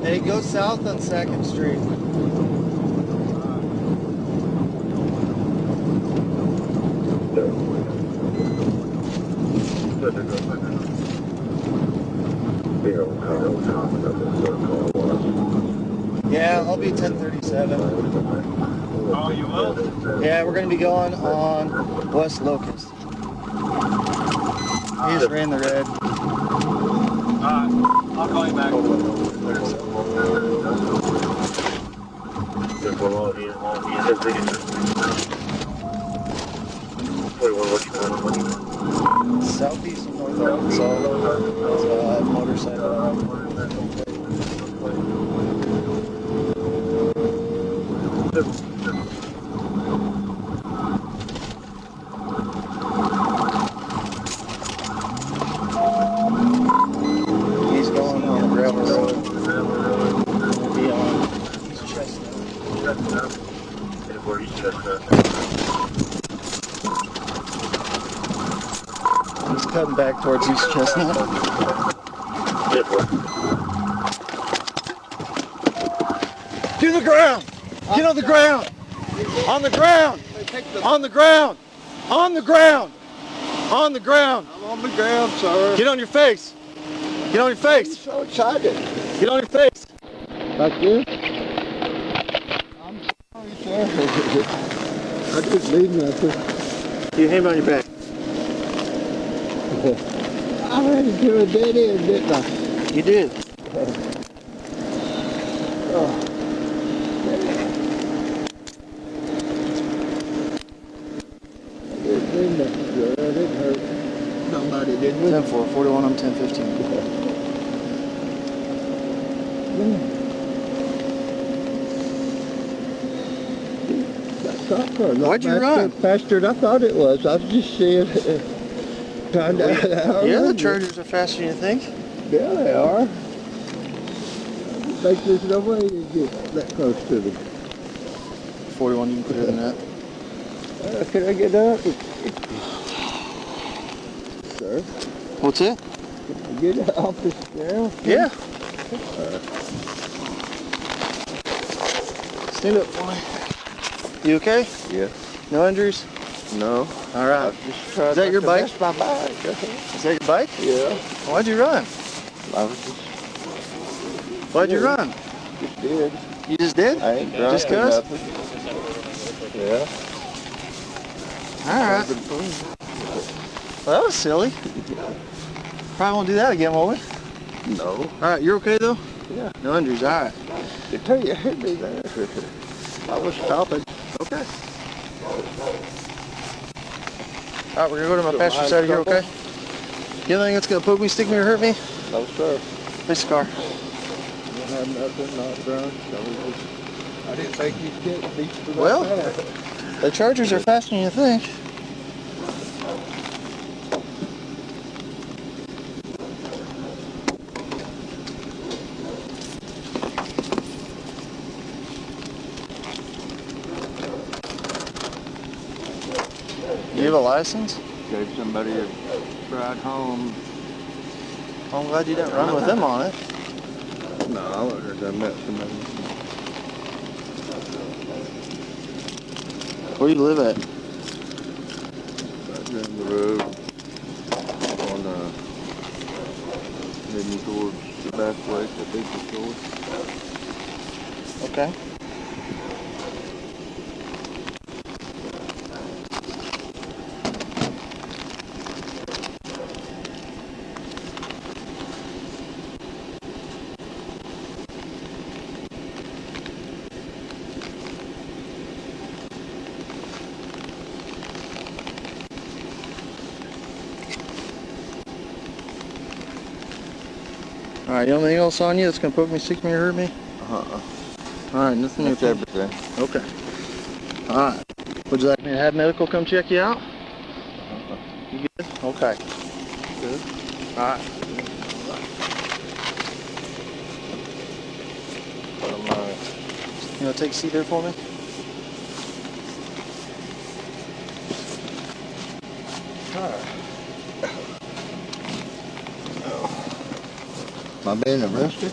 Hey, go south on 2nd Street. Yeah, I'll be 1037. Oh, you will? Yeah, we're going to be going on West Locust. He just ran the red. I'll call you back. Southeast of North Arkansas. It's a motorcycle. He's going on a gravel road. We'll be on Chestnut. He's cutting back towards East Chestnut. To the ground! Get on the ground! On the ground! On the ground! On the ground! On the ground! I'm on the ground, sir. Get on your face! Get on your face! I'm so excited. Get on your face! Like this? I'm sorry, sir. I just need nothing. You hang on your back. I ran into a dead end, didn't I? You did. Oh. I didn't mean nothing, sir. I didn't hurt nobody, did we? 10-4, 41 on 10-15. Why'd you run? Faster than I thought it was. I was just seeing trying to. Yeah, the Chargers are faster than you think. Yeah, they are. Like there's no way you get that close to them. 41, you can clear than that. Can I get up? Sir? What's it? Can I get off this ground? Yeah. Stand up for me. You okay? Yeah. No injuries? No. All right. Just trying Is that your bike? That's my bike. Is that your bike? Yeah. Why'd you run? I was just. Why'd you run? Just did. You just did? I ain't drunk. Just cuz? Yeah. All right. Well, that was silly. Probably won't do that again, will we? No. All right, you're okay though? Yeah. No injuries, all right. You tell you hit me there. I was stopping. Okay. All right, we're gonna go to my passenger side here, okay? You anything that's gonna poke me, stick me, or hurt me? No, sir. Face the car. I had nothing, not drunk. I didn't think you'd get beat for that. Well, fast. the Chargers are faster than you think. You have a license? Gave somebody a ride home. I'm glad you didn't run with them on it. No, I wouldn't have done that to me. Where do you live at? Right down the road. On heading towards the back way, the big store. Okay. Alright, you have anything else on you that's going to poke me, stick me, or hurt me? Alright, nothing. That's everything. Okay. Alright. Would you like me to have medical come check you out? You good? Okay. Good. Alright. You want to take a seat there for me? Am I being arrested?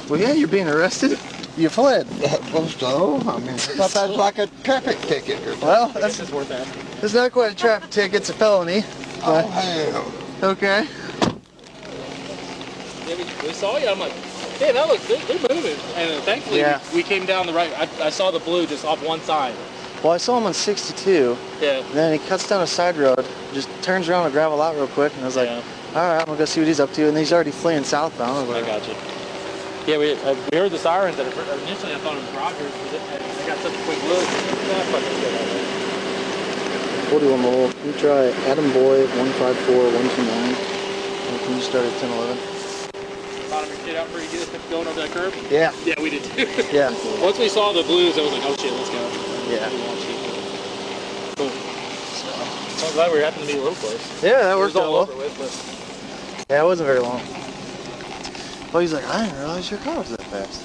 Well, yeah, you're being arrested. You fled. Well, so, I mean, I thought that was like a traffic ticket or something. Well, That's just worth asking. it's not quite a traffic ticket, it's a felony. Oh, hell. Okay. Yeah, we saw you. I'm like, hey, that looks, they're moving. And thankfully, Yeah. we came down the right. I saw the blue just off one side. Well, I saw him on 62. Yeah. And then he cuts down a side road, just turns around a gravel lot real quick, and I was like, Yeah. all right, I'm gonna go see what he's up to. And he's already fleeing southbound. I got you. Yeah, we heard the sirens. That initially I thought it was Rogers. I got such a quick look. 41 mole. You try Adam Boy 154129. Can you start at 1011? Bottom your shit out pretty good going over that curb. Yeah. Yeah, we did too. Yeah. Once we saw the blues, I was like, oh shit, let's go. Yeah. Cool. So I'm glad we happened to be a little close. Yeah, that worked It was out all well. over with, but Yeah, it wasn't very long. Well, he's like, I didn't realize your car was that fast.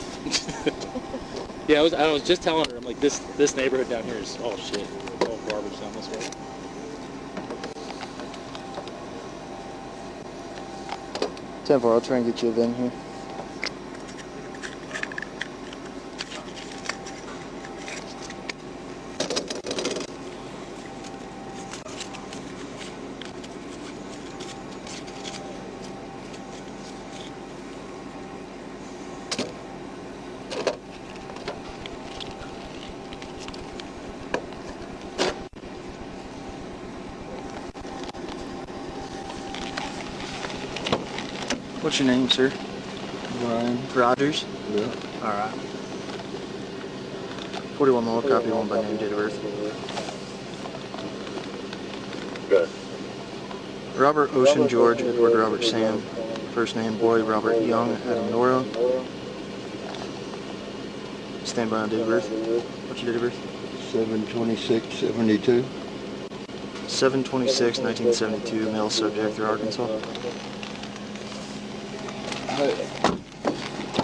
yeah, I was just telling her, I'm like, this neighborhood down here is all shit. It's all garbage down this way. 10-4, I'll try and get you a VIN here. What's your name, sir? Brian. Rogers? Yeah. Alright. 41 mile, copy 1 by name, date of birth. Good. Robert Ocean George, Edward Robert Sam. First name, Boy Robert Young, Adam Noro. Stand by on date of birth. What's your date of birth? 7/26/72. 7/26/1972, male subject through Arkansas.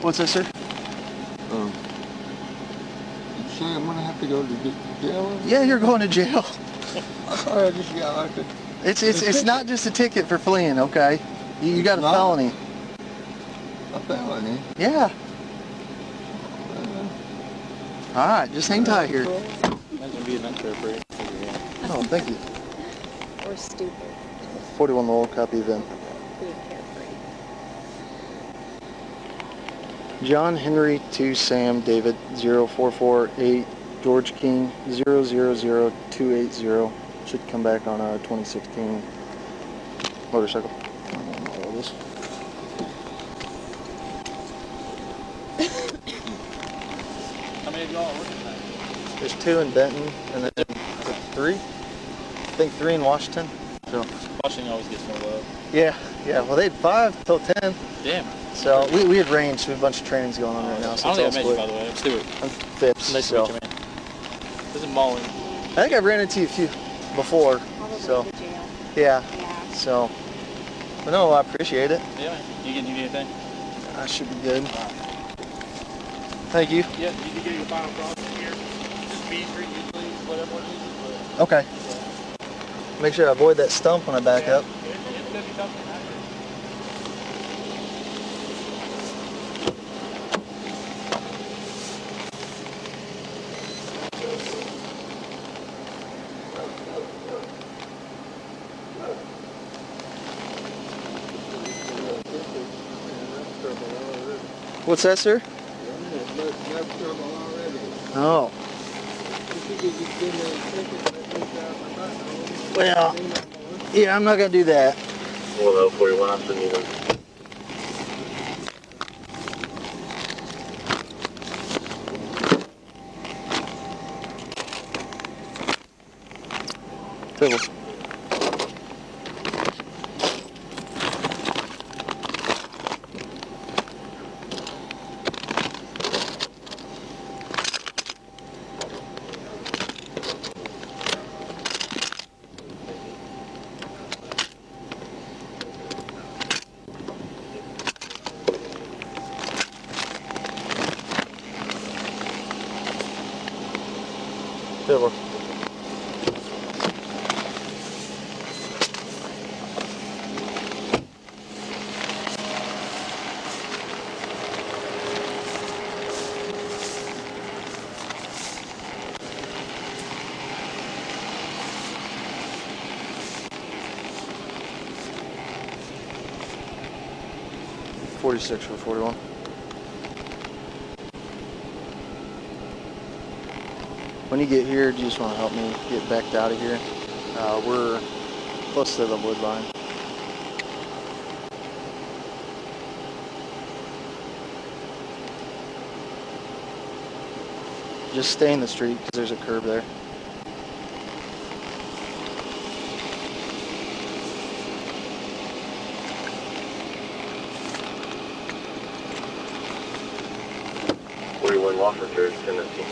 What's that, sir? You say I'm gonna have to go to jail? Yeah, you're going to jail. I thought I just got like a... It's not just a ticket for fleeing, okay? You got a No. felony. A felony? Yeah. Alright, just hang tight here. Imagine being that fair for you. Oh, thank you. Or stupid. 41 Lowell, copy then. Being carefree. John Henry 2 Sam David 0448 George King 000280. Should come back on a 2016 motorcycle. I don't know what it is. How many of y'all are working tonight? There's 2 in Benton and then 3. I think 3 in Washington. So Washington always gets more love. yeah. Well they had 5 till 10. Damn. So we had range, so we have a bunch of trainings going on right now. So I don't it's think I all met you, by split. the way. I'm Stuart. I'm Phipps. Nice so. to meet you, man. This is Mullen. I think I've ran into you a few before. Probably So the jail. yeah. Yeah. So but no, I appreciate it. Yeah, man. You need anything? I should be good. Thank you. Yeah, you can get your final crossing here. Just Main Street usually, whatever one uses. Okay. Make sure I avoid that stump when I back up. It's gonna be tough. What's that, sir? Oh. Well, yeah, I'm not going to do that. Well, 41, I'm sending you. Pebbles. Pebbles. 46 for 41. When you get here, do you just want to help me get backed out of here? We're close to the wood line. Just stay in the street because there's a curb there. Wofford, Tennessee.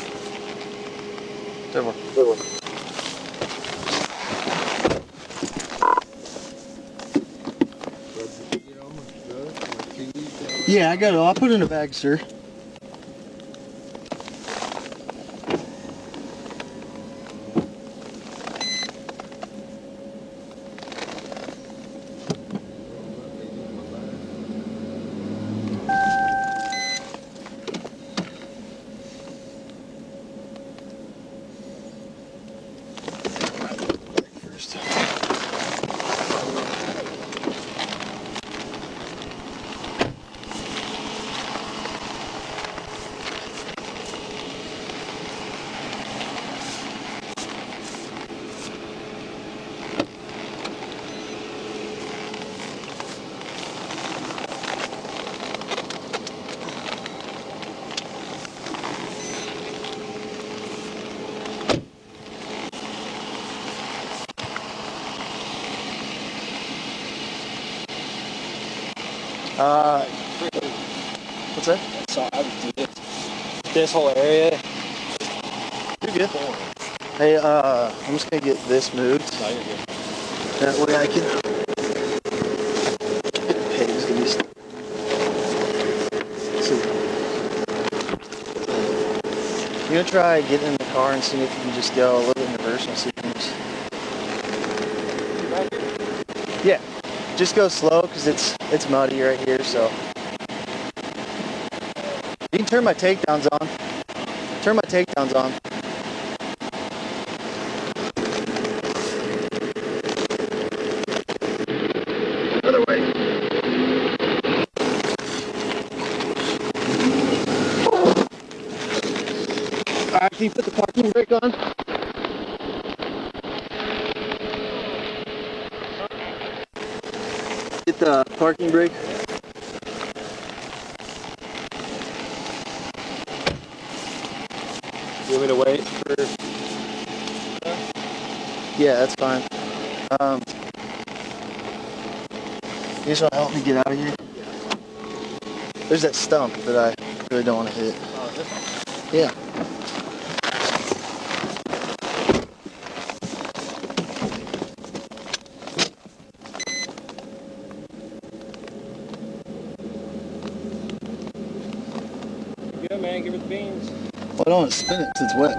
Silver. Yeah, I got it. I'll put it in a bag, sir. What's that? So I would do this whole area. You're good. Hey, I'm just gonna get this moved. No, you're good. That way I can. Pigs gonna be. So, you're gonna try getting in the car and seeing if you can just go a little bit in reverse and see if you can just. Yeah, just go slow because it's muddy right here, so. You can turn my takedowns on. Turn my takedowns on. Other way. Alright, can you put the parking brake on? Get the parking brake. You want me to wait for? Yeah, that's fine. You just want to help me get out of here? There's that stump that I really don't want to hit. Oh, this one? Yeah. Good man, give it the beans. Well, I don't want to spin it because it's wet.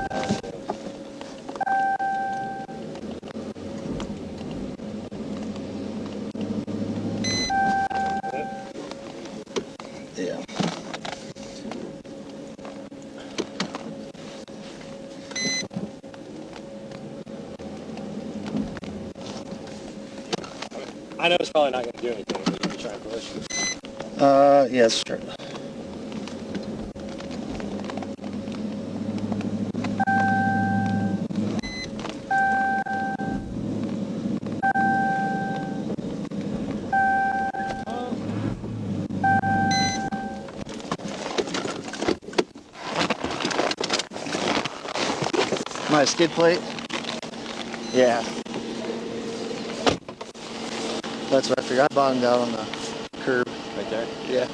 Yeah. I know it's probably not going to do anything, but you can try and push. Yeah, let's try. My skid plate? Yeah. That's what I figured. I bottomed out on the curb. Right there? Yeah.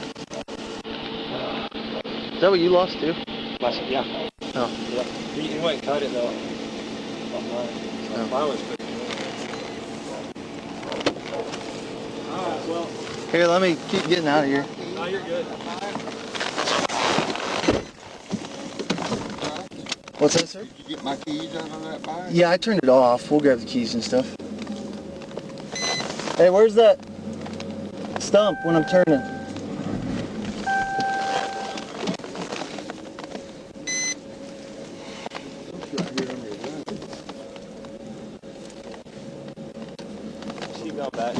Is that what you lost too? Yeah. Oh. Yeah. You went and cut it though. Oh. Mine was pretty good. Alright, well. Here, let me keep getting out of here. No, you're good. What's that, sir? Did you get my keys out of that bag? Yeah, I turned it off. We'll grab the keys and stuff. Hey, where's that stump when I'm turning? It's right here on your left. Keep going back.